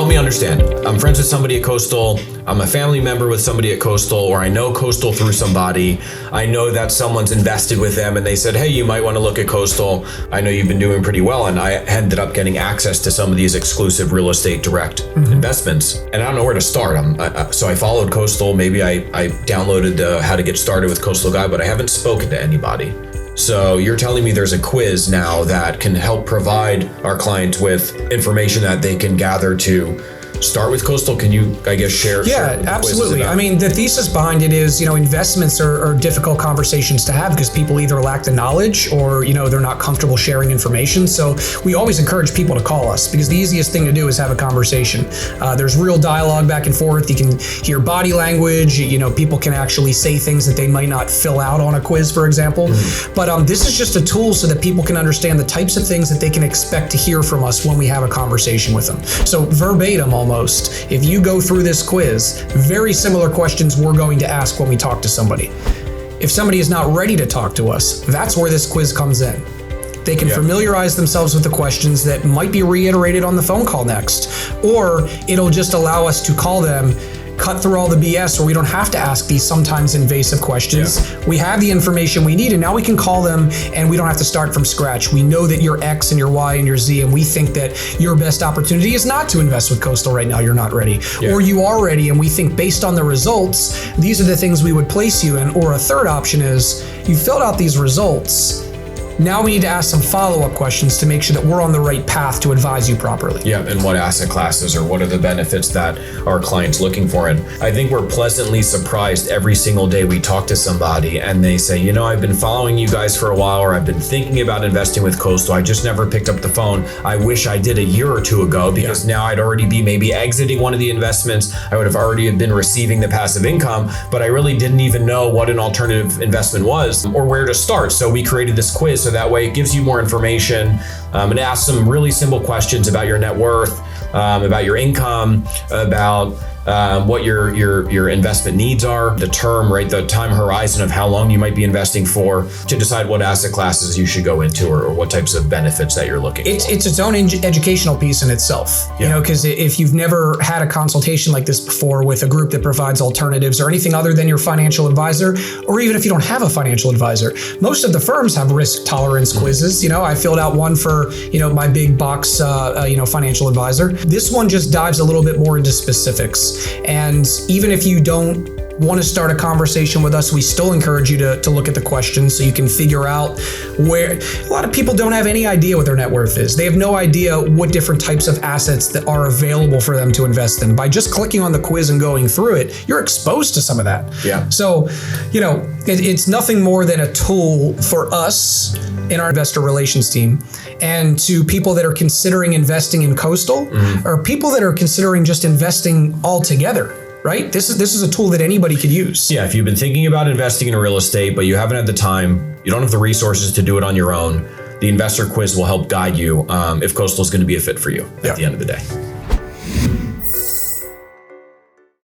help me understand. I'm friends with somebody at Coastal. I'm a family member with somebody at Coastal, or I know Coastal through somebody. I know that someone's invested with them and they said, hey, you might want to look at Coastal. I know you've been doing pretty well. And I ended up getting access to some of these exclusive real estate direct investments. And I don't know where to start. So I followed Coastal. Maybe I downloaded the How to Get Started with Coastal guide, but I haven't spoken to anybody. So you're telling me there's a quiz now that can help provide our clients with information that they can gather to start with Coastal. Can you, I guess, share? Yeah, absolutely. I mean, the thesis behind it is, investments are difficult conversations to have because people either lack the knowledge or, they're not comfortable sharing information. So we always encourage people to call us because the easiest thing to do is have a conversation. There's real dialogue back and forth. You can hear body language. People can actually say things that they might not fill out on a quiz, for example. But this is just a tool so that people can understand the types of things that they can expect to hear from us when we have a conversation with them. So verbatim almost. If you go through this quiz, very similar questions we're going to ask when we talk to somebody. If somebody is not ready to talk to us, that's where this quiz comes in. They can familiarize themselves with the questions that might be reiterated on the phone call next, or it'll just allow us to call them, cut through all the BS where we don't have to ask these sometimes invasive questions. We have the information we need and now we can call them and we don't have to start from scratch. We know that you're X and you're Y and you're Z and we think that your best opportunity is not to invest with Coastal right now, you're not ready. Or you are ready and we think based on the results, these are the things we would place you in. Or a third option is you filled out these results. Now we need to ask some follow-up questions to make sure that we're on the right path to advise you properly. Yeah, and what asset classes or what are the benefits that our clients looking for? And I think we're pleasantly surprised every single day we talk to somebody and they say, I've been following you guys for a while, or I've been thinking about investing with Coastal. I just never picked up the phone. I wish I did a year or two ago because now I'd already be maybe exiting one of the investments. I would have already been receiving the passive income, but I really didn't even know what an alternative investment was or where to start. So we created this quiz. So that way it gives you more information and asks some really simple questions about your net worth, about your income, about what your investment needs are, the term, right? The time horizon of how long you might be investing for to decide what asset classes you should go into or what types of benefits that you're looking for. It's its own educational piece in itself, because if you've never had a consultation like this before with a group that provides alternatives or anything other than your financial advisor, or even if you don't have a financial advisor, most of the firms have risk tolerance quizzes. I filled out one for, my big box, financial advisor. This one just dives a little bit more into specifics. And even if you don't want to start a conversation with us, we still encourage you to look at the questions so you can figure out where. A lot of people don't have any idea what their net worth is. They have no idea what different types of assets that are available for them to invest in. By just clicking on the quiz and going through it, you're exposed to some of that. So, it's nothing more than a tool for us in our investor relations team and to people that are considering investing in Coastal or people that are considering just investing altogether. Right? This is a tool that anybody could use. Yeah, if you've been thinking about investing in real estate, but you haven't had the time, you don't have the resources to do it on your own, the investor quiz will help guide you if Coastal is going to be a fit for you at the end of the day.